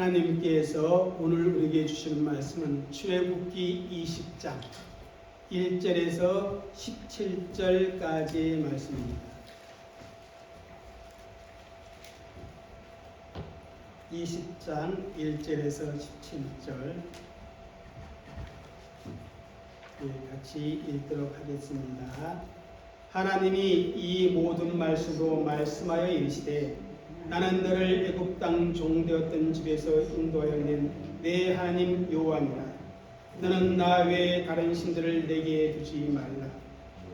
하나님께서 오늘 우리에게 주시는 말씀은 출애굽기 20장 1절에서 17절까지의 말씀입니다. 20장 1절에서 17절 같이 읽도록 하겠습니다. 하나님이 이 모든 말씀으로 말씀하여 이르시되 나는 너를 애굽 땅 종되었던 집에서 인도하여 낸 내 하나님 여호와니라. 너는 나 외에 다른 신들을 내게 두지 말라.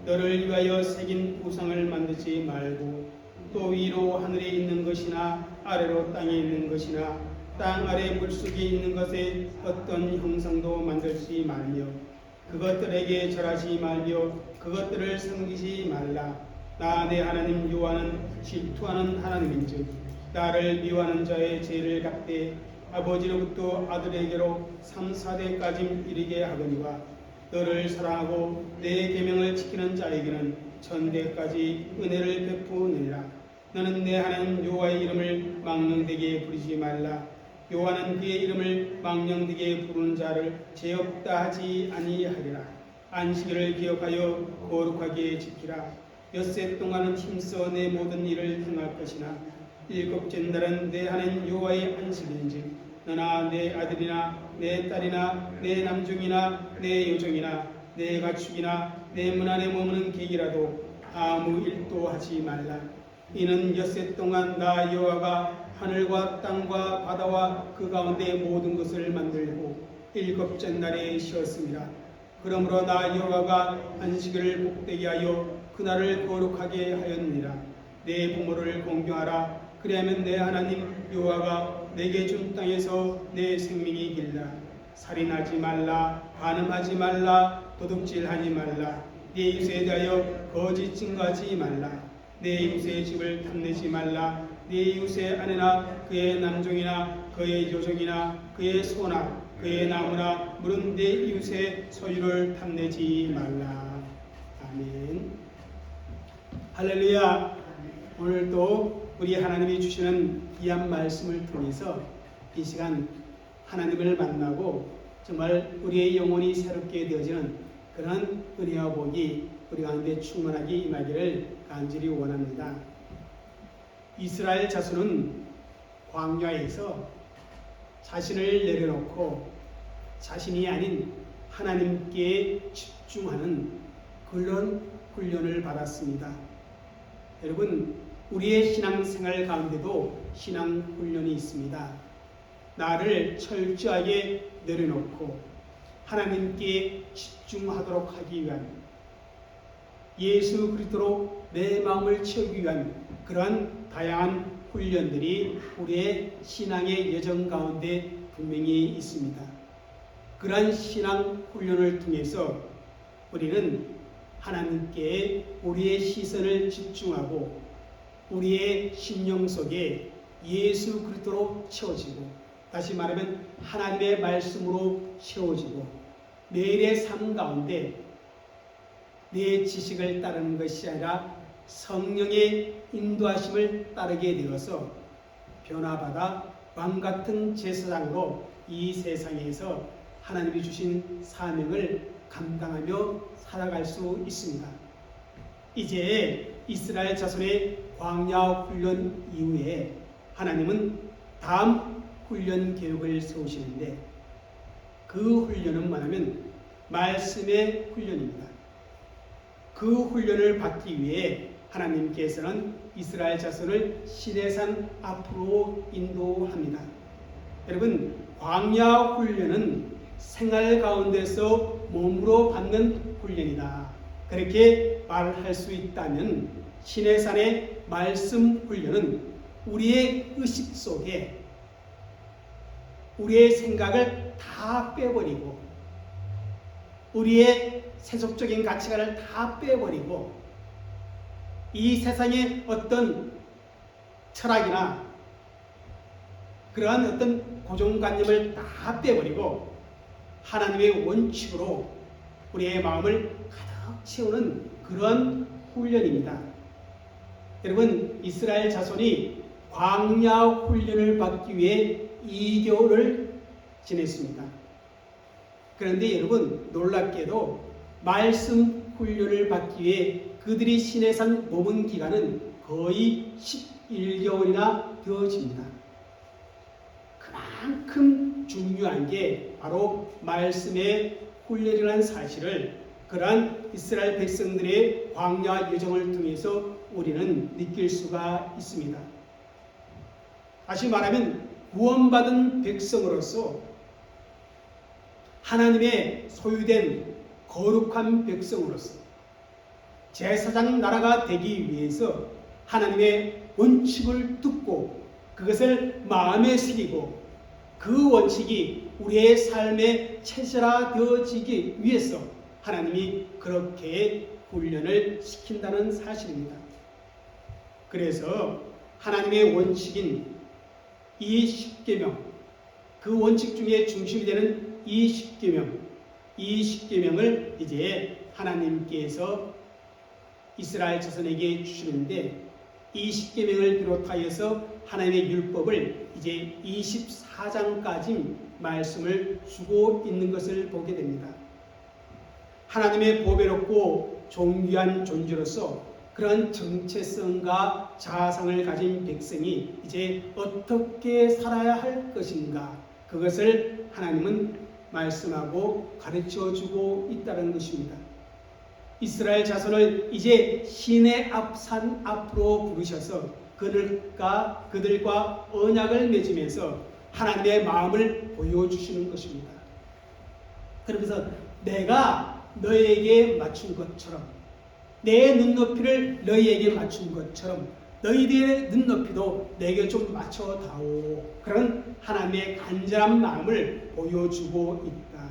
너를 위하여 새긴 우상을 만들지 말고 또 위로 하늘에 있는 것이나 아래로 땅에 있는 것이나 땅 아래 물속에 있는 것에 어떤 형상도 만들지 말며 그것들에게 절하지 말며 그것들을 섬기지 말라. 나 내 하나님 여호와는 질투하는 하나님인즉 나를 미워하는 자의 죄를 갚되 아버지로부터 아들에게로 3, 4대까지 이르게 하거니와 너를 사랑하고 내 계명을 지키는 자에게는 천대까지 은혜를 베푸느니라. 너는 내 하나님 여호와의 이름을 망령되게 부르지 말라. 여호와는 그의 이름을 망령되게 부르는 자를 죄 없다 하지 아니하리라. 안식일을 기억하여 거룩하게 지키라. 엿새 동안은 힘써 내 모든 일을 행할 것이나 일곱째 날은 내 하나님 여호와의 안식일인즉 너나 내 아들이나 내 딸이나 내 남종이나 내 여종이나 내 가축이나 내 문 안에 머무는 객이라도 아무 일도 하지 말라. 이는 엿새 동안 나 여호와가 하늘과 땅과 바다와 그 가운데 모든 것을 만들고 일곱째 날에 쉬었습니다. 그러므로 나 여호와가 안식일을 복되게 하여 그날을 거룩하게 하였느니라. 내 부모를 공경하라. 그리하면 내 하나님 여호와가 내게 준 땅에서 내 생명이 길라. 살인하지 말라. 간음하지 말라. 도둑질하지 말라. 내 이웃에 대하여 거짓 증거하지 말라. 내 이웃의 집을 탐내지 말라. 내 이웃의 아내나 그의 남종이나 그의 여종이나 그의 소나 그의 나무나 물은 내 이웃의 소유를 탐내지 말라. 아멘. 할렐루야. 오늘도 우리 하나님이 주시는 귀한 말씀을 통해서 이 시간 하나님을 만나고 정말 우리의 영혼이 새롭게 되어지는 그런 은혜와 복이 우리 가운데 충만하게 임하기를 간절히 원합니다. 이스라엘 자손은 광야에서 자신을 내려놓고 자신이 아닌 하나님께 집중하는 그런 훈련을 받았습니다. 여러분, 우리의 신앙생활 가운데도 신앙훈련이 있습니다. 나를 철저하게 내려놓고 하나님께 집중하도록 하기 위한, 예수 그리스도로 내 마음을 채우기 위한 그러한 다양한 훈련들이 우리의 신앙의 여정 가운데 분명히 있습니다. 그러한 신앙 훈련을 통해서 우리는 하나님께 우리의 시선을 집중하고 우리의 심령 속에 예수 그리스도로 채워지고, 다시 말하면 하나님의 말씀으로 채워지고, 매일의 삶 가운데 내 지식을 따르는 것이 아니라 성령의 인도하심을 따르게 되어서 변화받아 왕같은 제사장으로 이 세상에서 하나님이 주신 사명을 감당하며 살아갈 수 있습니다. 이제 이스라엘 자손의 광야 훈련 이후에 하나님은 다음 훈련 계획을 세우시는데, 그 훈련은 뭐냐면 말씀의 훈련입니다. 그 훈련을 받기 위해 하나님께서는 이스라엘 자손을 시내산 앞으로 인도합니다. 여러분, 광야 훈련은 생활 가운데서 몸으로 받는 훈련이다. 그렇게 말할 수 있다면 시내산의 말씀 훈련은 우리의 의식 속에 우리의 생각을 다 빼버리고 우리의 세속적인 가치관을 다 빼버리고 이 세상의 어떤 철학이나 그러한 어떤 고정관념을 다 빼버리고 하나님의 원칙으로 우리의 마음을 가득 채우는 그런 훈련입니다. 여러분, 이스라엘 자손이 광야 훈련을 받기 위해 2개월을 지냈습니다. 그런데 여러분, 놀랍게도 말씀 훈련을 받기 위해 그들이 시내산 머문 기간은 거의 11개월이나 되어집니다. 그만큼 중요한 게 바로 말씀의 훈련이라는 사실을 그러한 이스라엘 백성들의 광야 여정을 통해서 우리는 느낄 수가 있습니다. 다시 말하면 구원받은 백성으로서 하나님의 소유된 거룩한 백성으로서 제사장 나라가 되기 위해서 하나님의 원칙을 듣고 그것을 마음에 새기고 그 원칙이 우리의 삶에 체질화되어지기 위해서 하나님이 그렇게 훈련을 시킨다는 사실입니다. 그래서 하나님의 원칙인 이 십계명, 그 원칙 중에 중심이 되는 이 십계명을 이제 하나님께서 이스라엘 자손에게 주시는데 이 십계명을 비롯하여서 하나님의 율법을 이제 24장까지 말씀을 주고 있는 것을 보게 됩니다. 하나님의 보배롭고 존귀한 존재로서 그런 정체성과 자아상을 가진 백성이 이제 어떻게 살아야 할 것인가, 그것을 하나님은 말씀하고 가르쳐주고 있다는 것입니다. 이스라엘 자손을 이제 신의 산 앞으로 부르셔서 그들과 언약을 맺으면서 하나님의 마음을 보여주시는 것입니다. 그러면서 내가 너희에게 맞춘 것처럼, 내 눈높이를 너희에게 맞춘 것처럼 너희들의 눈높이도 내게 좀 맞춰다오. 그런 하나님의 간절한 마음을 보여주고 있다.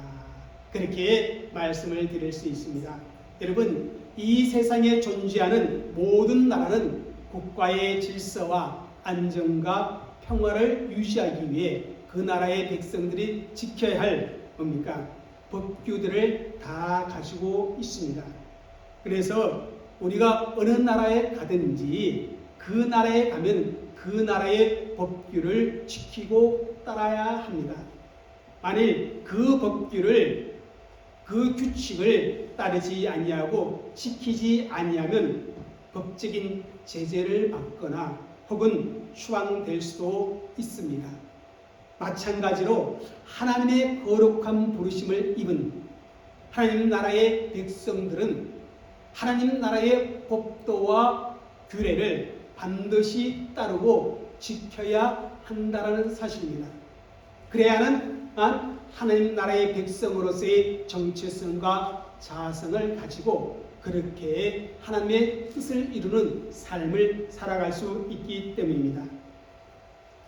그렇게 말씀을 드릴 수 있습니다. 여러분, 이 세상에 존재하는 모든 나라는 국가의 질서와 안정과 평화를 유지하기 위해 그 나라의 백성들이 지켜야 할 뭡니까? 법규들을 다 가지고 있습니다. 그래서 우리가 어느 나라에 가든지 그 나라에 가면 그 나라의 법규를 지키고 따라야 합니다. 만일 그 법규를, 그 규칙을 따르지 아니하고 지키지 아니하면 법적인 제재를 받거나 혹은 추앙될 수도 있습니다. 마찬가지로 하나님의 거룩한 부르심을 입은 하나님 나라의 백성들은 하나님 나라의 법도와 규례를 반드시 따르고 지켜야 한다는 사실입니다. 그래야만 하나님 나라의 백성으로서의 정체성과 자성을 가지고 그렇게 하나님의 뜻을 이루는 삶을 살아갈 수 있기 때문입니다.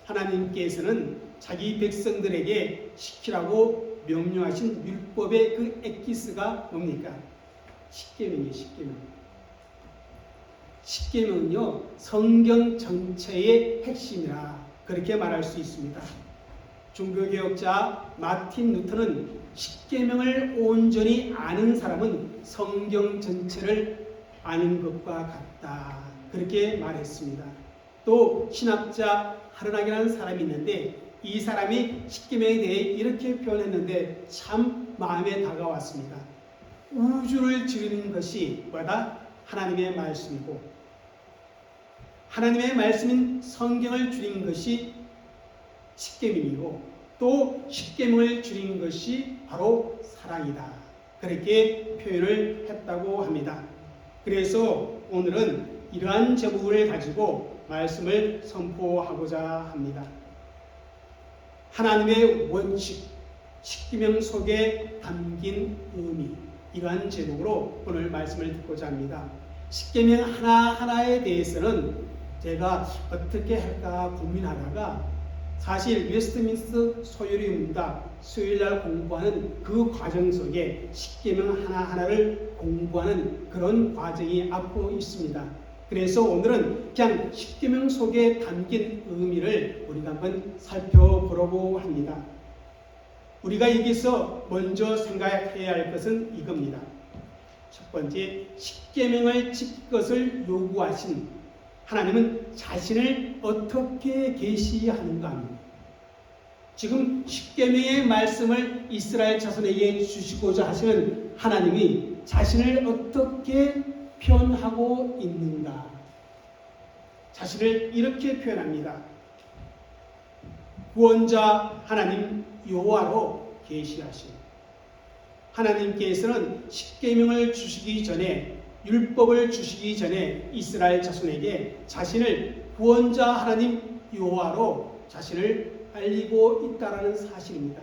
하나님께서는 자기 백성들에게 지키라고 명령하신 율법의 그 엑기스가 뭡니까? 십계명이에요. 십계명은요, 성경 전체의 핵심이라 그렇게 말할 수 있습니다. 종교개혁자 마틴 루터는 십계명을 온전히 아는 사람은 성경 전체를 아는 것과 같다. 그렇게 말했습니다. 또 신학자 하르낙이라는 사람이 있는데 이 사람이 십계명에 대해 이렇게 표현했는데 참 마음에 다가왔습니다. 우주를 지으는 것이 뭐다? 하나님의 말씀이고 하나님의 말씀인 성경을 줄인 것이 십계명이고 또 십계명을 줄인 것이 바로 사랑이다. 그렇게 표현을 했다고 합니다. 그래서 오늘은 이러한 제목을 가지고 말씀을 선포하고자 합니다. 하나님의 원칙, 십계명 속에 담긴 의미, 이러한 제목으로 오늘 말씀을 듣고자 합니다. 십계명 하나하나에 대해서는 제가 어떻게 할까 고민하다가 사실 웨스트민스터 소요리 문답 수요일날 공부하는 그 과정 속에 십계명 하나하나를 공부하는 그런 과정이 앞으로 있습니다. 그래서 오늘은 그냥 십계명 속에 담긴 의미를 우리가 한번 살펴보려고 합니다. 우리가 여기서 먼저 생각해야 할 것은 이겁니다. 첫 번째, 십계명을 지킬 것을 요구하신 하나님은 자신을 어떻게 계시하는가 합니다. 지금 십계명의 말씀을 이스라엘 자손에게 주시고자 하시는 하나님이 자신을 어떻게 표현하고 있는가? 자신을 이렇게 표현합니다. 구원자 하나님 여호와로 계시하신 하나님께서는 십계명을 주시기 전에, 율법을 주시기 전에 이스라엘 자손에게 자신을 구원자 하나님 여호와로 자신을 알리고 있다는 사실입니다.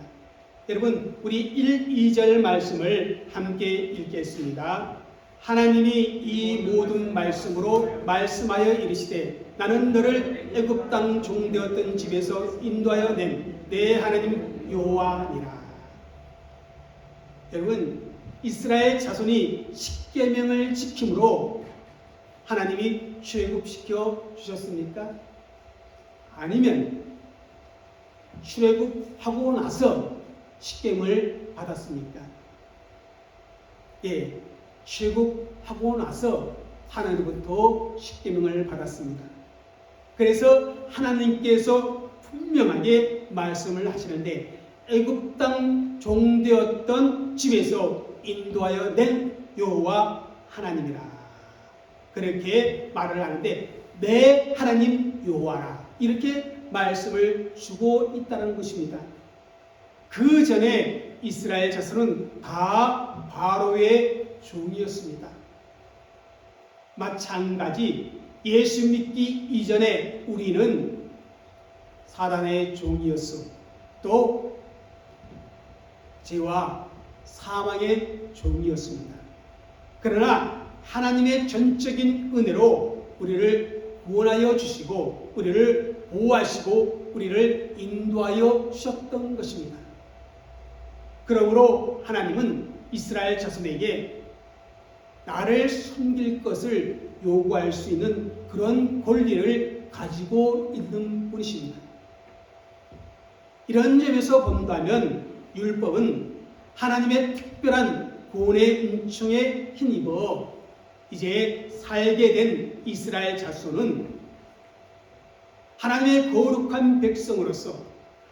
여러분, 우리 1, 2절 말씀을 함께 읽겠습니다. 하나님이 이 모든 말씀으로 말씀하여 이르시되 나는 너를 애굽 땅 종되었던 집에서 인도하여 낸 내 하나님 여호와니라. 여러분, 이스라엘 자손이 십계명을 지킴으로 하나님이 출애굽시켜 주셨습니까? 아니면 출애굽하고 나서 십계명을 받았습니까? 예, 출애굽하고 나서 하나님부터 십계명을 받았습니다. 그래서 하나님께서 분명하게 말씀을 하시는데 애굽 땅 종되었던 집에서 인도하여 낸 여호와 하나님이라. 그렇게 말을 하는데 내 하나님 여호와라. 이렇게 말씀을 주고 있다는 것입니다. 그 전에 이스라엘 자손은 다 바로의 종이었습니다. 마찬가지 예수 믿기 이전에 우리는 사단의 종이었어. 또 죄와 사망의 종이었습니다. 그러나 하나님의 전적인 은혜로 우리를 구원하여 주시고 우리를 보호하시고 우리를 인도하여 주셨던 것입니다. 그러므로 하나님은 이스라엘 자손에게 나를 섬길 것을 요구할 수 있는 그런 권리를 가지고 있는 분이십니다. 이런 점에서 본다면 율법은 하나님의 특별한 구원의 은총에 힘입어 이제 살게 된 이스라엘 자손은 하나님의 거룩한 백성으로서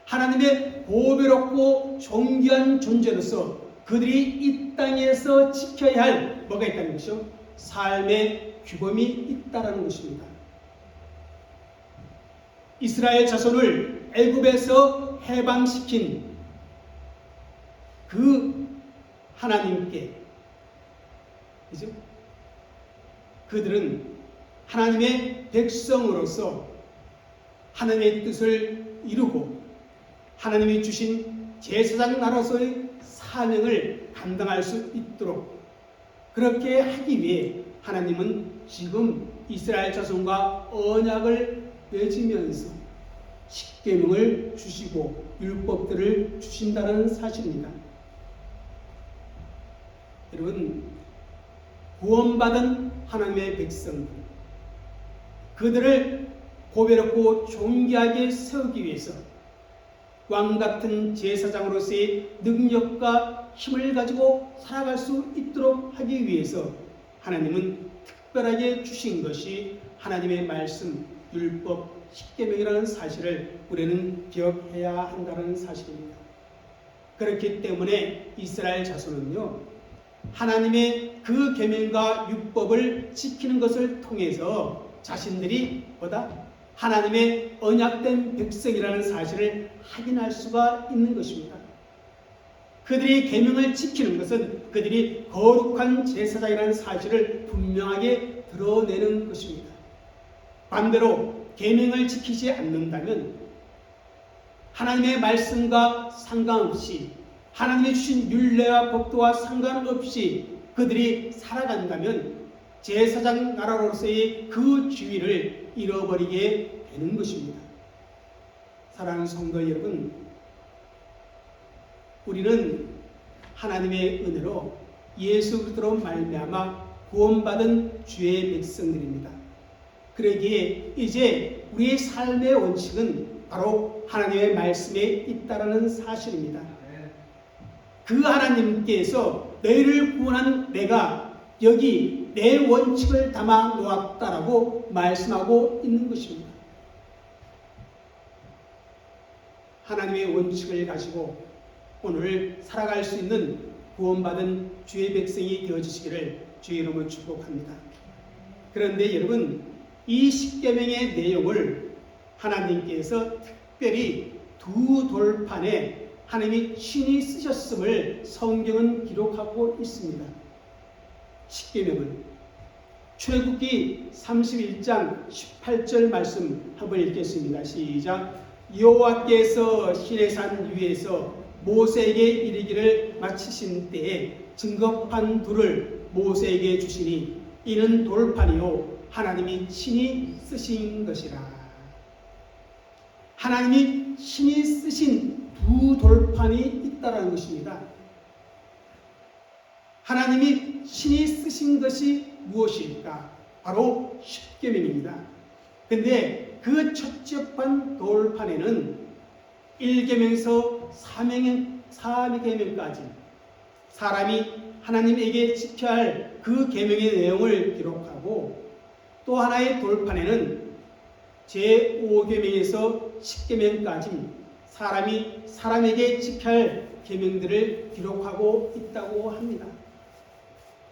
하나님의 보배롭고 존귀한 존재로서 그들이 이 땅에서 지켜야 할 뭐가 있다는 것이요? 삶의 규범이 있다는 것입니다. 이스라엘 자손을 애굽에서 해방시킨 그 하나님께 그죠? 그들은 하나님의 백성으로서 하나님의 뜻을 이루고 하나님이 주신 제사장 나라로서의 사명을 감당할 수 있도록 그렇게 하기 위해 하나님은 지금 이스라엘 자손과 언약을 맺으면서 십계명을 주시고 율법들을 주신다는 사실입니다. 여러분, 구원받은 하나님의 백성들, 그들을 보배롭고 존귀하게 세우기 위해서 왕같은 제사장으로서의 능력과 힘을 가지고 살아갈 수 있도록 하기 위해서 하나님은 특별하게 주신 것이 하나님의 말씀, 율법, 십계명이라는 사실을 우리는 기억해야 한다는 사실입니다. 그렇기 때문에 이스라엘 자손은요, 하나님의 그 계명과 율법을 지키는 것을 통해서 자신들이 하나님의 언약된 백성이라는 사실을 확인할 수가 있는 것입니다. 그들이 계명을 지키는 것은 그들이 거룩한 제사장이라는 사실을 분명하게 드러내는 것입니다. 반대로 계명을 지키지 않는다면 하나님의 말씀과 상관없이 하나님이 주신 율례와 법도와 상관없이 그들이 살아간다면 제사장 나라로서의 그 지위를 잃어버리게 되는 것입니다. 사랑하는 성도 여러분, 우리는 하나님의 은혜로 예수 그리스도로 말미암아 구원받은 주의 백성들입니다. 그러기에 이제 우리의 삶의 원칙은 바로 하나님의 말씀에 있다라는 사실입니다. 그 하나님께서 너희를 구원한 내가 여기 내 원칙을 담아 놓았다라고 말씀하고 있는 것입니다. 하나님의 원칙을 가지고 오늘 살아갈 수 있는 구원받은 주의 백성이 되어주시기를 주의 이름으로 축복합니다. 그런데 여러분, 이 십계명의 내용을 하나님께서 특별히 두 돌판에 하나님이 친히 쓰셨음을 성경은 기록하고 있습니다. 십계명은 출애굽기 31장 18절 말씀 한번 읽겠습니다. 시작. 여호와께서 시내산 위에서 모세에게 이르기를 마치신 때에 증거판 둘을 모세에게 주시니 이는 돌판이요 하나님이 친히 쓰신 것이라. 하나님이 친히 쓰신 두 돌판이 있다라는 것입니다. 하나님이 친히 쓰신 것이 무엇일까? 바로 십계명입니다. 근데 그 첫째 판 돌판에는 1계명에서 4계명까지 사람이 하나님에게 지켜야 할 그 계명의 내용을 기록하고, 또 하나의 돌판에는 제5계명에서 10계명까지 사람이 사람에게 지켜야 할 계명들을 기록하고 있다고 합니다.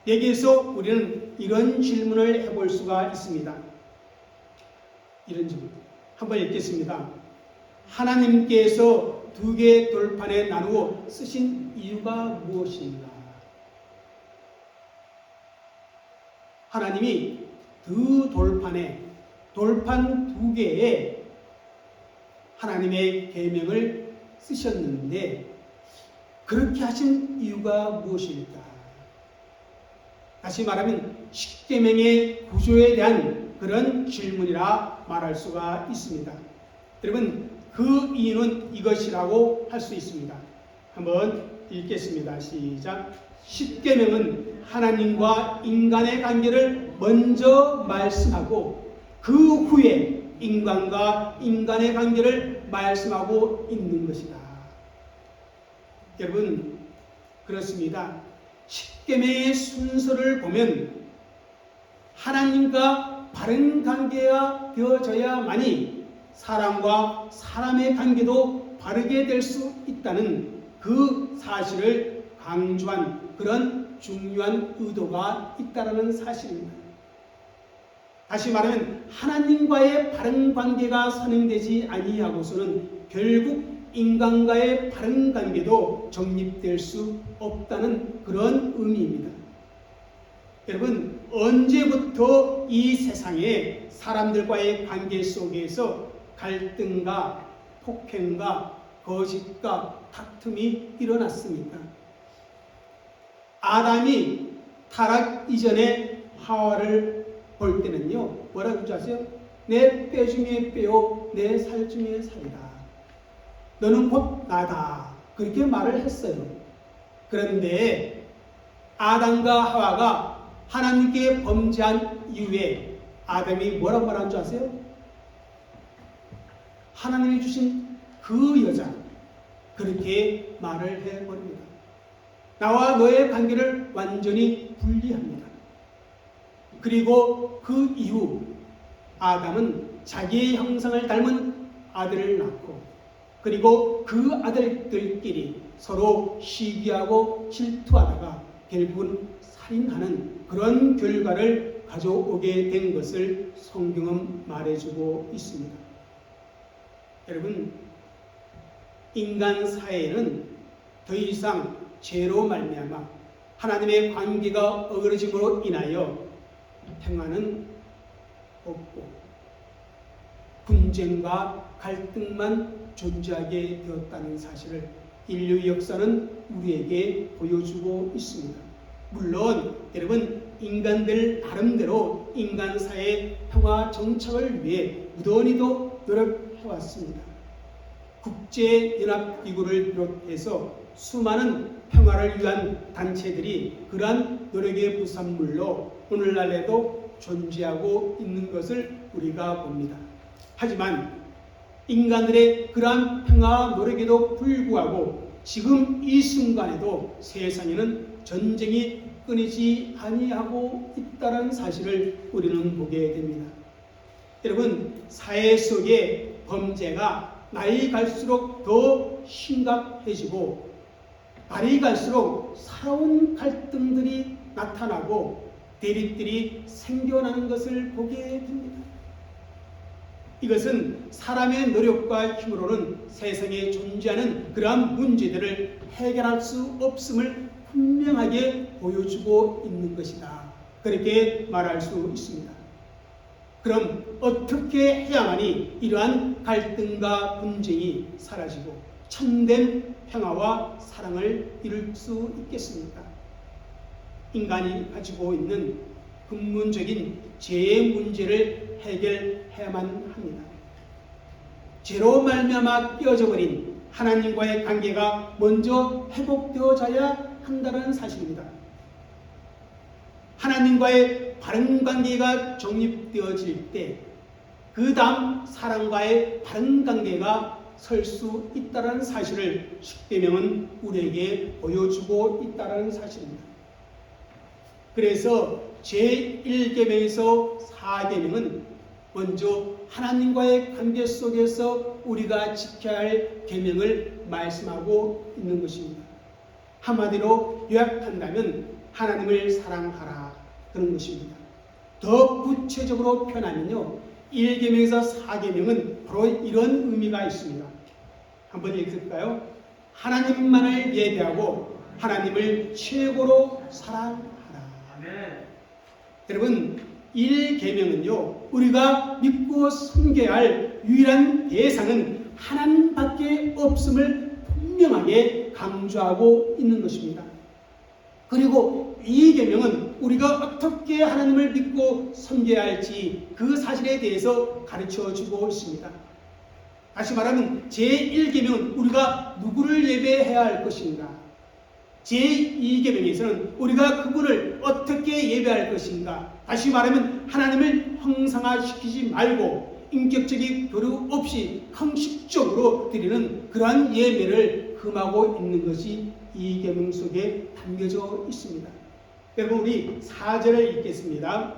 여기에서 우리는 이런 질문을 해볼 수가 있습니다. 이런 질문 한번 읽겠습니다. 하나님께서 두 개의 돌판에 나누어 쓰신 이유가 무엇인가? 하나님이 두 돌판에 돌판 두 개에 하나님의 계명을 쓰셨는데 그렇게 하신 이유가 무엇일까? 다시 말하면 십계명의 구조에 대한 그런 질문이라 말할 수가 있습니다. 여러분, 그 이유는 이것이라고 할 수 있습니다. 한번 읽겠습니다. 시작. 십계명은 하나님과 인간의 관계를 먼저 말씀하고 그 후에 인간과 인간의 관계를 말씀하고 있는 것이다. 여러분, 그렇습니다. 십계명의 순서를 보면 하나님과 바른 관계가 되어져야만이 사람과 사람의 관계도 바르게 될 수 있다는 그 사실을 강조한 그런 중요한 의도가 있다는 사실입니다. 다시 말하면 하나님과의 바른 관계가 선행되지 아니하고서는 결국 인간과의 바른 관계도 정립될 수 없다는 그런 의미입니다. 여러분, 언제부터 이 세상에 사람들과의 관계 속에서 갈등과 폭행과 거짓과 다툼이 일어났습니까? 아담이 타락 이전에 하와를 볼 때는요, 뭐라고 그러지 아세요? 내 뼈 중에 뼈요, 내 살 중에 살이다. 너는 곧 나다. 그렇게 말을 했어요. 그런데 아담과 하와가 하나님께 범죄한 이후에 아담이 뭐라고 말한 줄 아세요? 하나님이 주신 그 여자, 그렇게 말을 해버립니다. 나와 너의 관계를 완전히 분리합니다. 그리고 그 이후 아담은 자기의 형상을 닮은 아들을 낳고, 그리고 그 아들들끼리 서로 시기하고 질투하다가 결국은 살인하는 그런 결과를 가져오게 된 것을 성경은 말해주고 있습니다. 여러분, 인간 사회에는 더 이상 죄로 말미암아 하나님의 관계가 어그러짐으로 인하여 평화는 없고 분쟁과 갈등만 존재하게 되었다는 사실을 인류 역사는 우리에게 보여주고 있습니다. 물론 여러분, 인간들 나름대로 인간 사회의 평화 정착을 위해 무던히도 노력해왔습니다. 국제연합기구를 비롯해서 수많은 평화를 위한 단체들이 그러한 노력의 부산물로 오늘날에도 존재하고 있는 것을 우리가 봅니다. 하지만 인간들의 그러한 평화 노력에도 불구하고 지금 이 순간에도 세상에는 전쟁이 끊이지 아니하고 있다는 사실을 우리는 보게 됩니다. 여러분, 사회 속의 범죄가 나이 갈수록 더 심각해지고 날이 갈수록 살아온 갈등들이 나타나고 대립들이 생겨나는 것을 보게 됩니다. 이것은 사람의 노력과 힘으로는 세상에 존재하는 그러한 문제들을 해결할 수 없음을 분명하게 보여주고 있는 것이다. 그렇게 말할 수 있습니다. 그럼 어떻게 해야만이 이러한 갈등과 분쟁이 사라지고 참된 평화와 사랑을 이룰 수 있겠습니까? 인간이 가지고 있는 근본적인 죄의 문제를 해결해야만 합니다. 죄로 말미암아 깨어져 버린 하나님과의 관계가 먼저 회복되어져야 한다는 사실입니다. 하나님과의 바른 관계가 정립되어질 때 그 다음 사람과의 바른 관계가 설 수 있다는 사실을 십계명은 우리에게 보여주고 있다는 사실입니다. 그래서 제1계명에서 4계명은 먼저 하나님과의 관계 속에서 우리가 지켜야 할 계명을 말씀하고 있는 것입니다. 한마디로 요약한다면 하나님을 사랑하라 그런 것입니다. 더 구체적으로 표현하면요, 1계명에서 4계명은 바로 이런 의미가 있습니다. 한번 읽을까요? 하나님만을 예배하고 하나님을 최고로 사랑하라. 아멘. 여러분, 1계명은요, 우리가 믿고 섬겨야 할 유일한 대상은 하나님밖에 없음을 분명하게 강조하고 있는 것입니다. 그리고 이 계명은 우리가 어떻게 하나님을 믿고 섬겨야 할지 그 사실에 대해서 가르쳐주고 있습니다. 다시 말하면 제1계명은 우리가 누구를 예배해야 할 것인가, 제2계명에서는 우리가 그분을 어떻게 예배할 것인가, 다시 말하면 하나님을 형상화시키지 말고 인격적인 교류 없이 형식적으로 드리는 그러한 예배를 금하고 있는 것이 이 계명 속에 담겨져 있습니다. 여러분, 우리 4절을 읽겠습니다.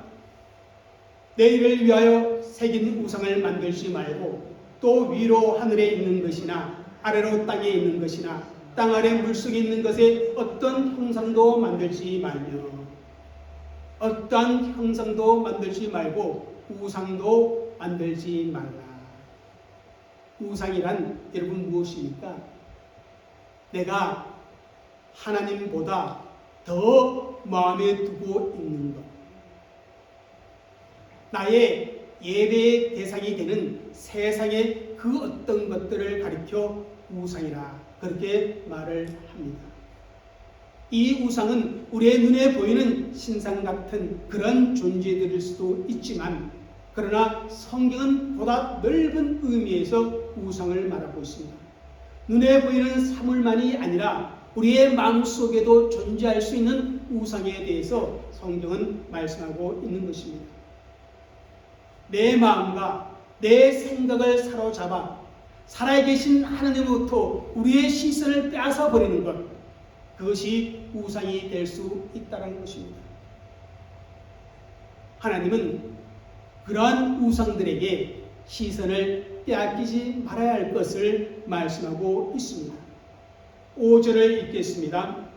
내일을 위하여 새긴 우상을 만들지 말고 또 위로 하늘에 있는 것이나 아래로 땅에 있는 것이나 땅 아래 물속에 있는 것에 어떤 형상도 만들지 말며, 어떠한 형상도 만들지 말고 우상도 만들지 말라. 우상이란 여러분 무엇입니까? 내가 하나님보다 더 마음에 두고 있는 것, 나의 예배의 대상이 되는 세상의 그 어떤 것들을 가리켜 우상이라 그렇게 말을 합니다. 이 우상은 우리의 눈에 보이는 신상 같은 그런 존재들일 수도 있지만, 그러나 성경은 보다 넓은 의미에서 우상을 말하고 있습니다. 눈에 보이는 사물만이 아니라 우리의 마음속에도 존재할 수 있는 우상에 대해서 성경은 말씀하고 있는 것입니다. 내 마음과 내 생각을 사로잡아 살아계신 하나님으로부터 우리의 시선을 빼앗아 버리는 것, 그것이 우상이 될 수 있다는 것입니다. 하나님은 그러한 우상들에게 시선을 빼앗기지 말아야 할 것을 말씀하고 있습니다. 5절을 읽겠습니다.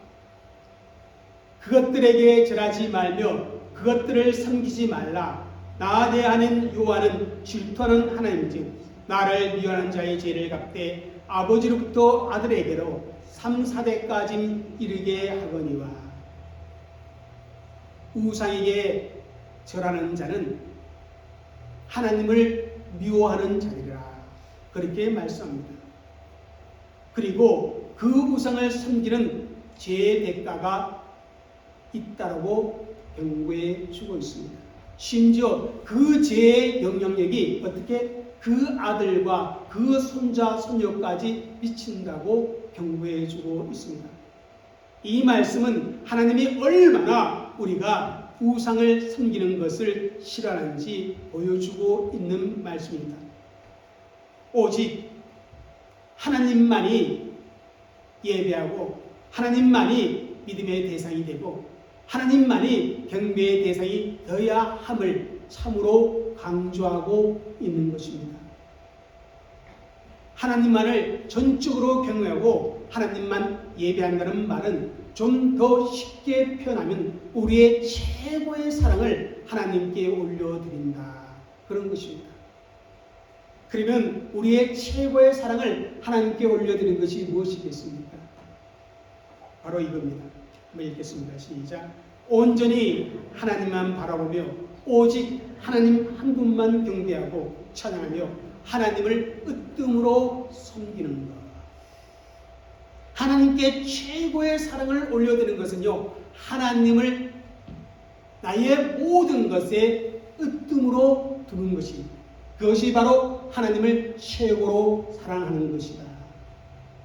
그것들에게 절하지 말며 그것들을 섬기지 말라. 나 대하는 여호와는 질투하는 하나님이지 나를 미워하는 자의 죄를 갚되 아버지로부터 아들에게로 3, 4대까지 이르게 하거니와. 우상에게 절하는 자는 하나님을 미워하는 자리라 그렇게 말씀합니다. 그리고 그 우상을 섬기는 죄의 대가가 있다라고 경고해 주고 있습니다. 심지어 그 죄의 영향력이 어떻게 그 아들과 그 손자, 손녀까지 미친다고 경고해 주고 있습니다. 이 말씀은 하나님이 얼마나 우리가 우상을 섬기는 것을 싫어하는지 보여주고 있는 말씀입니다. 오직 하나님만이 예배하고 하나님만이 믿음의 대상이 되고 하나님만이 경배의 대상이 되어야 함을 참으로 강조하고 있는 것입니다. 하나님만을 전적으로 경외하고 하나님만 예배한다는 말은 좀 더 쉽게 표현하면 우리의 최고의 사랑을 하나님께 올려드린다, 그런 것입니다. 그러면 우리의 최고의 사랑을 하나님께 올려드리는 것이 무엇이겠습니까? 바로 이겁니다. 한번 읽겠습니다. 시작. 온전히 하나님만 바라보며 오직 하나님 한 분만 경배하고 찬양하며 하나님을 으뜸으로 섬기는 것. 하나님께 최고의 사랑을 올려드리는 것은요, 하나님을 나의 모든 것에 으뜸으로 두는 것이, 그것이 바로 하나님을 최고로 사랑하는 것이다.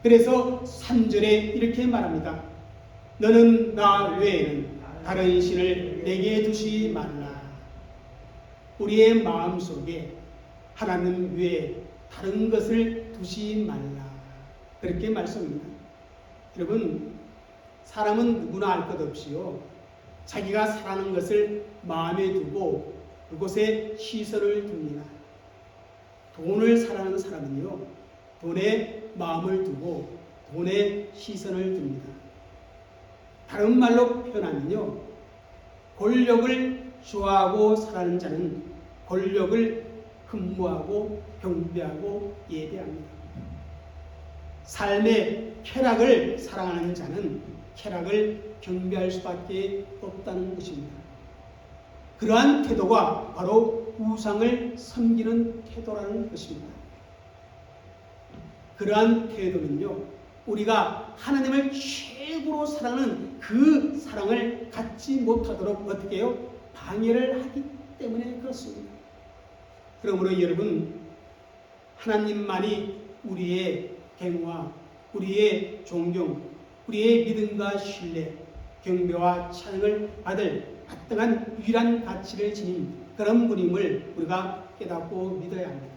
그래서 3절에 이렇게 말합니다. 너는 나 외에는 다른 신을 내게 두지 말라. 우리의 마음속에 하나님 외에 다른 것을 두지 말라, 그렇게 말씀합니다. 여러분, 사람은 누구나 알 것 없이요, 자기가 사랑하는 것을 마음에 두고 그곳에 시선을 둡니다. 돈을 사랑하는 사람은요, 돈에 마음을 두고 돈에 시선을 둡니다. 다른 말로 표현하면요, 권력을 좋아하고 사랑하는 자는 권력을 흠모하고 경배하고 예배합니다. 삶의 쾌락을 사랑하는 자는 쾌락을 경배할 수밖에 없다는 것입니다. 그러한 태도가 바로 우상을 섬기는 태도라는 것입니다. 그러한 태도는요, 우리가 하나님을 최고로 사랑하는 그 사랑을 갖지 못하도록 어떻게 해요? 방해를 하기 때문에 그렇습니다. 그러므로 여러분, 하나님만이 우리의 행와 우리의 존경, 우리의 믿음과 신뢰, 경배와 찬양을 받을 마땅한 유일한 가치를 지닌 그런 분임을 우리가 깨닫고 믿어야 합니다.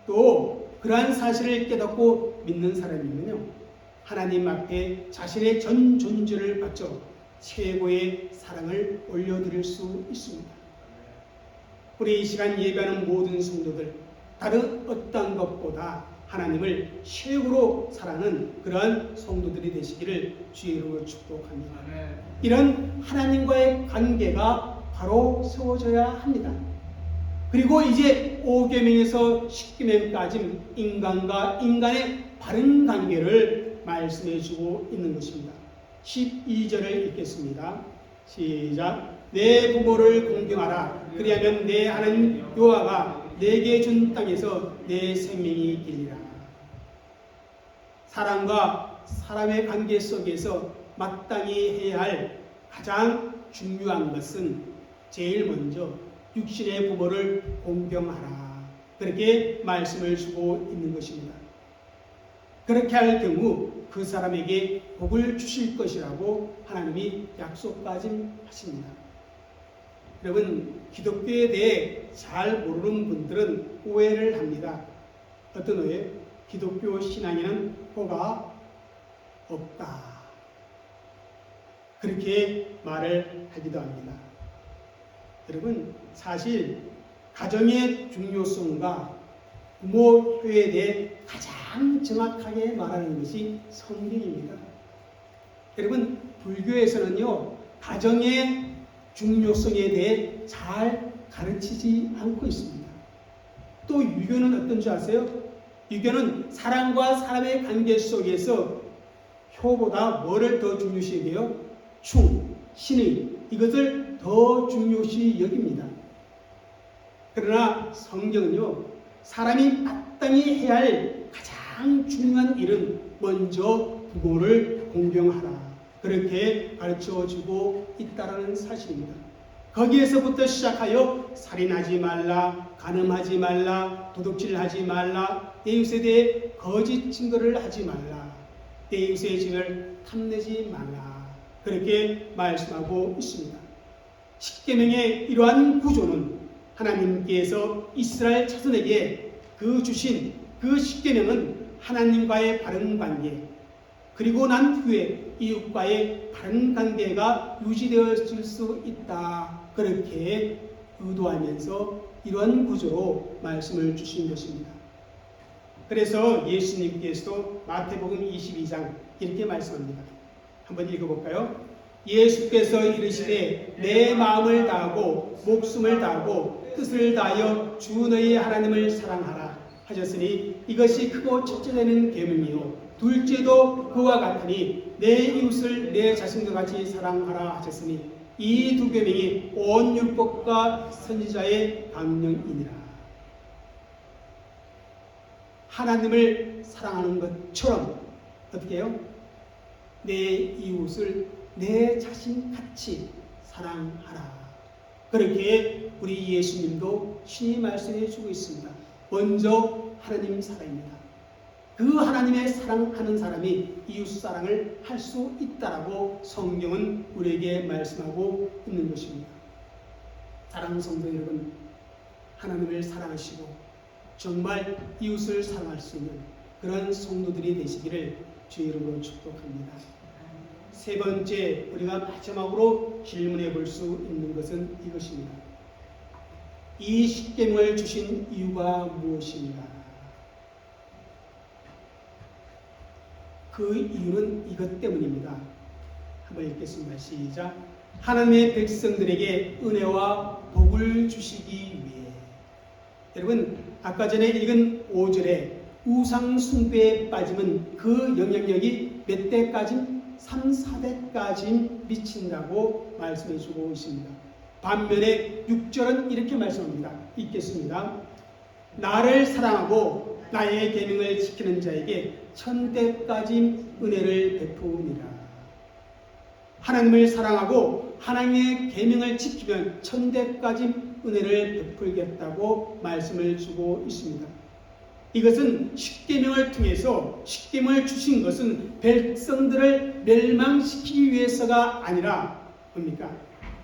또 그러한 사실을 깨닫고 믿는 사람이면요, 하나님 앞에 자신의 전 존재를 바쳐 최고의 사랑을 올려드릴 수 있습니다. 우리 이 시간 예배하는 모든 성도들, 다른 어떤 것보다 하나님을 최고로 사랑하는 그런 성도들이 되시기를 주의 이름으로 축복합니다. 이런 하나님과의 관계가 바로 세워져야 합니다. 그리고 이제 5계명에서 10계명까지 인간과 인간의 바른 관계를 말씀해 주고 있는 것입니다. 12절을 읽겠습니다. 시작. 내 부모를 공경하라. 그리하면 내 하나님 여호와가 내게 준 땅에서 내 생명이 길리라. 사람과 사람의 관계 속에서 마땅히 해야 할 가장 중요한 것은 제일 먼저 육신의 부모를 공경하라, 그렇게 말씀을 주고 있는 것입니다. 그렇게 할 경우 그 사람에게 복을 주실 것이라고 하나님이 약속까지 하십니다. 여러분, 기독교에 대해 잘 모르는 분들은 오해를 합니다. 어떤 오해? 기독교 신앙에는 호가 없다, 그렇게 말을 하기도 합니다. 여러분, 사실 가정의 중요성과 부모 효에 대해 가장 정확하게 말하는 것이 성경입니다. 여러분, 불교에서는요, 가정의 중요성에 대해 잘 가르치지 않고 있습니다. 또 유교는 어떤 줄 아세요? 유교는 사람과 사람의 관계 속에서 효보다 뭐를 더 중요시 여겨요? 충, 신의, 이것을 더 중요시 여깁니다. 그러나 성경은요, 사람이 마땅히 해야 할 가장 중요한 일은 먼저 부모를 공경하라, 그렇게 가르쳐주고 있다는 사실입니다. 거기에서부터 시작하여 살인하지 말라, 간음하지 말라, 도둑질하지 말라, 내 이웃에 대해 거짓 증거를 하지 말라, 내 이웃의 집을 탐내지 말라, 그렇게 말씀하고 있습니다. 십계명의 이러한 구조는 하나님께서 이스라엘 자손에게 주신 그 십계명은 하나님과의 바른 관계, 그리고 난 후에 이웃과의 바른 관계가 유지되어질 수 있다, 그렇게 의도하면서 이러한 구조로 말씀을 주신 것입니다. 그래서 예수님께서도 마태복음 22장 이렇게 말씀합니다. 한번 읽어볼까요? 예수께서 이르시되 내 마음을 다하고 목숨을 다하고 뜻을 다하여 주 너희 하나님을 사랑하라 하셨으니 이것이 크고 첫째 되는 계명이요 둘째도 그와 같으니 내 이웃을 내 자신과 같이 사랑하라 하셨으니 이 두 계명이 온 율법과 선지자의 강령이니라. 하나님을 사랑하는 것처럼 어떻게 해요? 내 이웃을 내 자신같이 사랑하라. 그렇게 우리 예수님도 신이 말씀해 주고 있습니다. 먼저 하나님 사랑입니다. 그 하나님의 사랑하는 사람이 이웃 사랑을 할 수 있다라고 성경은 우리에게 말씀하고 있는 것입니다. 사랑하는 성도 여러분, 하나님을 사랑하시고 정말 이웃을 사랑할 수 있는 그런 성도들이 되시기를 주의 이름으로 축복합니다. 세 번째, 우리가 마지막으로 질문해 볼 수 있는 것은 이것입니다. 이 십계명을 주신 이유가 무엇인가? 그 이유는 이것 때문입니다. 한번 읽겠습니다. 시작. 하나님의 백성들에게 은혜와 복을 주시기 위해. 여러분, 아까 전에 읽은 5절에 우상 숭배에 빠지면 그 영향력이 몇 대까지? 3, 4대까지 미친다고 말씀해 주고 있습니다. 반면에 6절은 이렇게 말씀합니다. 읽겠습니다. 나를 사랑하고 나의 계명을 지키는 자에게 1000대까지 은혜를 베푸니라. 하나님을 사랑하고 하나님의 계명을 지키면 1000대까지 은혜를 베풀겠다고 말씀을 주고 있습니다. 이것은 십계명을 통해서 십계명을 주신 것은 백성들을 멸망시키기 위해서가 아니라 뭡니까?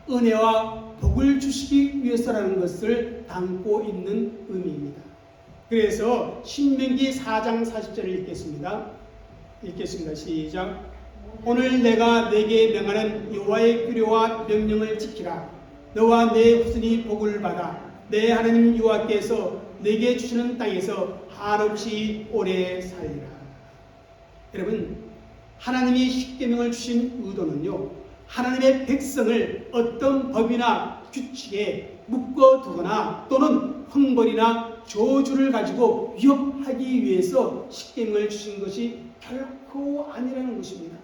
은혜와 복을 주시기 위해서라는 것을 담고 있는 의미입니다. 그래서 신명기 4장 40절을 읽겠습니다. 시작. 오늘 내가 내게 명하는 여호와의 규례와 명령을 지키라. 너와 내 후손이 복을 받아 내 하나님 여호와께서 내게 주시는 땅에서 한없이 오래 살리라. 여러분, 하나님이 십계명을 주신 의도는요, 하나님의 백성을 어떤 법이나 규칙에 묶어두거나 또는 형벌이나 저주를 가지고 위협하기 위해서 십계명을 주신 것이 결코 아니라는 것입니다.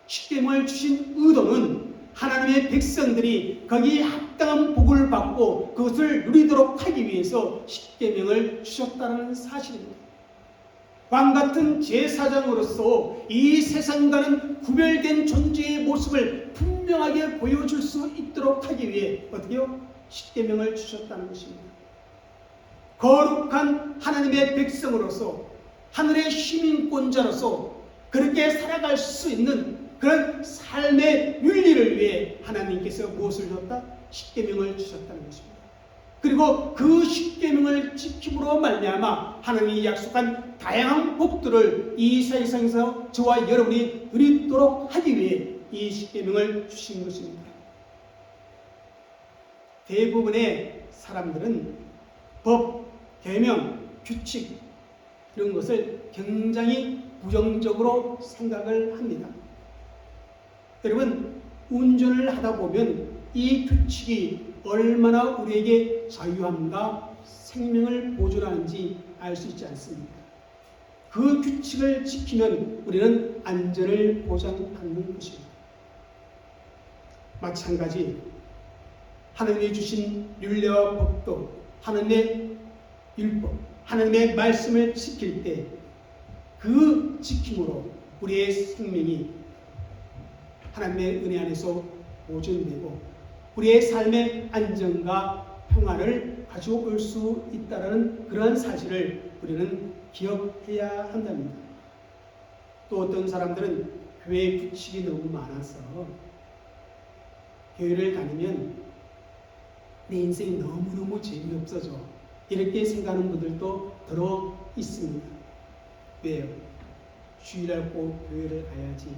십계명을 주신 의도는 하나님의 백성들이 거기에 합당한 복을 받고 그것을 누리도록 하기 위해서 십계명을 주셨다는 사실입니다. 왕같은 제사장으로서 이 세상과는 구별된 존재의 모습을 분명하게 보여줄 수 있도록 하기 위해 어떻게요? 십계명을 주셨다는 것입니다. 거룩한 하나님의 백성으로서 하늘의 시민권자로서 그렇게 살아갈 수 있는 그런 삶의 윤리를 위해 하나님께서 무엇을 줬다? 십계명을 주셨다는 것입니다. 그리고 그 십계명을 지킴으로 말미암아 하나님이 약속한 다양한 복들을 이 세상에서 저와 여러분이 누리도록 하기 위해 이 십계명을 주신 것입니다. 대부분의 사람들은 법, 계명, 규칙 이런 것을 굉장히 부정적으로 생각을 합니다. 여러분, 운전을 하다 보면 이 규칙이 얼마나 우리에게 자유함과 생명을 보존하는지 알 수 있지 않습니까? 그 규칙을 지키면 우리는 안전을 보장받는 것입니다. 마찬가지 하나님이 주신 율례와 법도 하나님의 율법, 하나님의 말씀을 지킬 때 그 지킴으로 우리의 생명이 하나님의 은혜 안에서 보존되고 우리의 삶의 안정과 평안을 가져올 수 있다는 그런 사실을 우리는 기억해야 한답니다. 또 어떤 사람들은 교회 규칙이 너무 많아서 교회를 다니면 내 인생이 너무너무 재미없어져 이렇게 생각하는 분들도 들어 있습니다. 왜요? 주일날 꼭 교회를 가야지.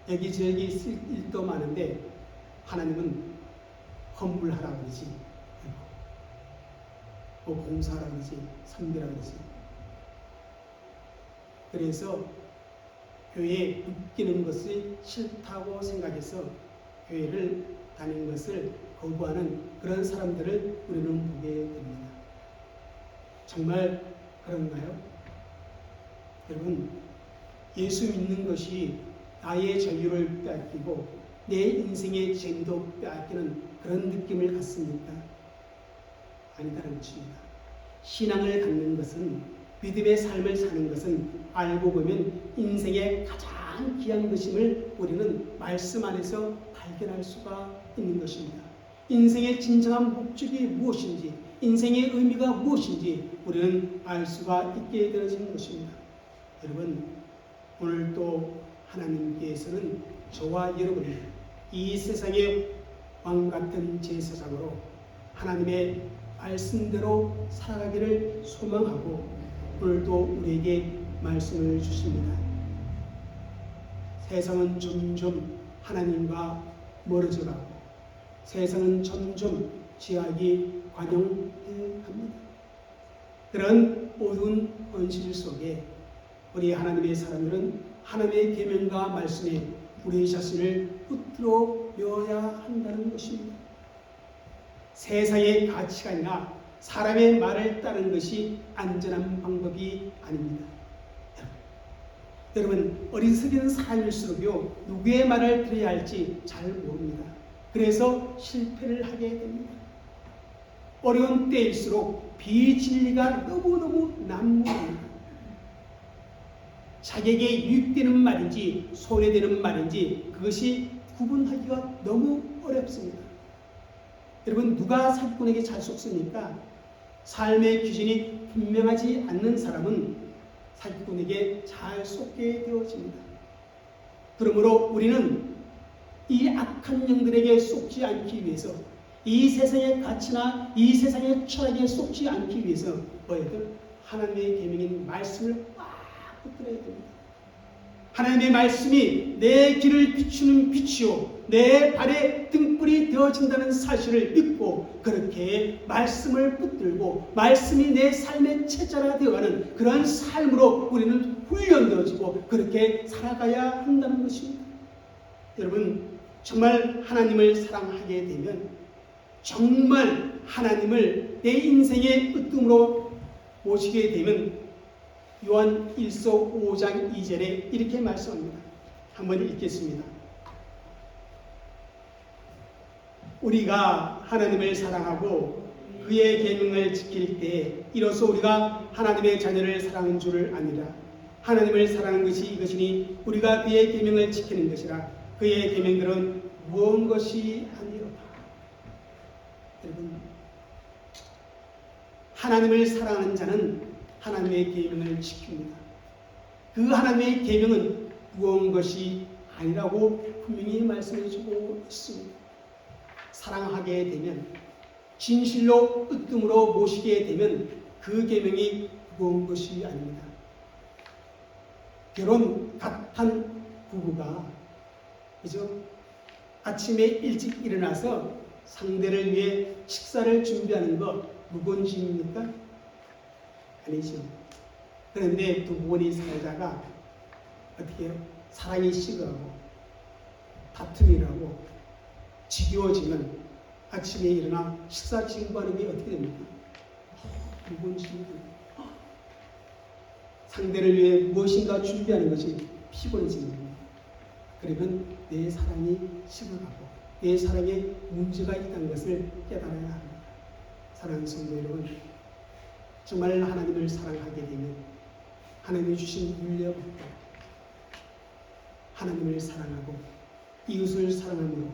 여기저기 쓸 일도 많은데 하나님은 헌물하라 그러지, 뭐 공사하라 그러지, 섬기라 그러지. 그래서 교회에 묶이는 것이 싫다고 생각해서 교회를 다니는 것을 거부하는 그런 사람들을 우리는 보게 됩니다. 정말 그런가요? 여러분, 예수 믿는 것이 나의 자유를 빼앗기고 내 인생의 재미도 빼앗기는 그런 느낌을 갖습니까? 아니다라는 것입니다. 신앙을 갖는 것은, 믿음의 삶을 사는 것은 알고 보면 인생의 가장 귀한 것임을 우리는 말씀 안에서 발견할 수가 있는 것입니다. 인생의 진정한 목적이 무엇인지, 인생의 의미가 무엇인지 우리는 알 수가 있게 되어지는 것입니다. 여러분, 오늘 또 하나님께서는 저와 여러분을 이 세상의 왕같은 제사장으로 하나님의 말씀대로 살아가기를 소망하고 오늘도 우리에게 말씀을 주십니다. 세상은 점점 하나님과 멀어져가고 세상은 점점 죄악이 관용해 갑니다. 그런 어두운 현실 속에 우리 하나님의 사람들은 하나님의 계명과 말씀에 우리 자신을 붙들어 매어야 한다는 것입니다. 세상의 가치가 아니라 사람의 말을 따르는 것이 안전한 방법이 아닙니다. 여러분, 어리석은 사람일수록요, 누구의 말을 들어야 할지 잘 모릅니다. 그래서 실패를 하게 됩니다. 어려운 때일수록 비진리가 너무너무 난무합니다. 자기에게 유익되는 말인지 손해되는 말인지 그것이 구분하기가 너무 어렵습니다. 여러분, 누가 사기꾼에게 잘 속습니까? 삶의 기준이 분명하지 않는 사람은 사기꾼에게 잘 속게 되어집니다. 그러므로 우리는 이 악한 영들에게 속지 않기 위해서, 이 세상의 가치나 이 세상의 철학에 속지 않기 위해서 뭐예요? 하나님의 계명인 말씀을 꽉 붙들어야 됩니다. 하나님의 말씀이 내 길을 비추는 빛이요 내 발의 등불이 되어진다는 사실을 믿고 그렇게 말씀을 붙들고 말씀이 내 삶의 체자가 되어가는 그런 삶으로 우리는 훈련되어지고 그렇게 살아가야 한다는 것입니다. 여러분, 정말 하나님을 사랑하게 되면, 정말 하나님을 내 인생의 으뜸으로 모시게 되면 요한 1서 5장 2절에 이렇게 말씀합니다. 한번 읽겠습니다. 우리가 하나님을 사랑하고 그의 계명을 지킬 때에 이로써 우리가 하나님의 자녀를 사랑한 줄을 아니라 하나님을 사랑하는 것이 이것이니 우리가 그의 계명을 지키는 것이라. 그의 계명들은 무언 것이 아니로다. 여러분, 하나님을 사랑하는 자는 하나님의 계명을 지킵니다. 그 하나님의 계명은 무언 것이 아니라고 분명히 말씀해주고 있습니다. 사랑하게 되면, 진실로 으뜸으로 모시게 되면 그 계명이 무언 것이 아닙니다. 결혼 갓한 부부가 그죠? 아침에 일찍 일어나서 상대를 위해 식사를 준비하는 거 무거운 짐입니까? 아니죠. 그런데 두 분이 살다가 어떻게 해요? 사랑이 식어가고 다툼이 나고 지겨워지면 아침에 일어나 식사 진구하는 게 어떻게 됩니까? 무거운 짐입니다. 상대를 위해 무엇인가 준비하는 것이 피곤해집니다. 그러면 내 사랑이 식어가고 내 사랑에 문제가 있다는 것을 깨달아야 합니다. 사랑하는 성도 여러분, 정말 하나님을 사랑하게 되면 하나님이 주신 윤례부터 하나님을 사랑하고 이웃을 사랑함으로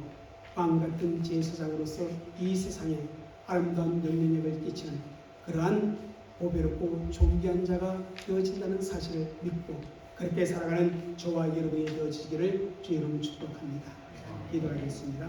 왕같은 제사장으로서 이 세상에 아름다운 영향력을 끼치는 그러한 보배롭고 존귀한 자가 되어진다는 사실을 믿고 그렇게 살아가는 저와 여러분이 되어지기를 주의 이름으로 축복합니다. 기도하겠습니다.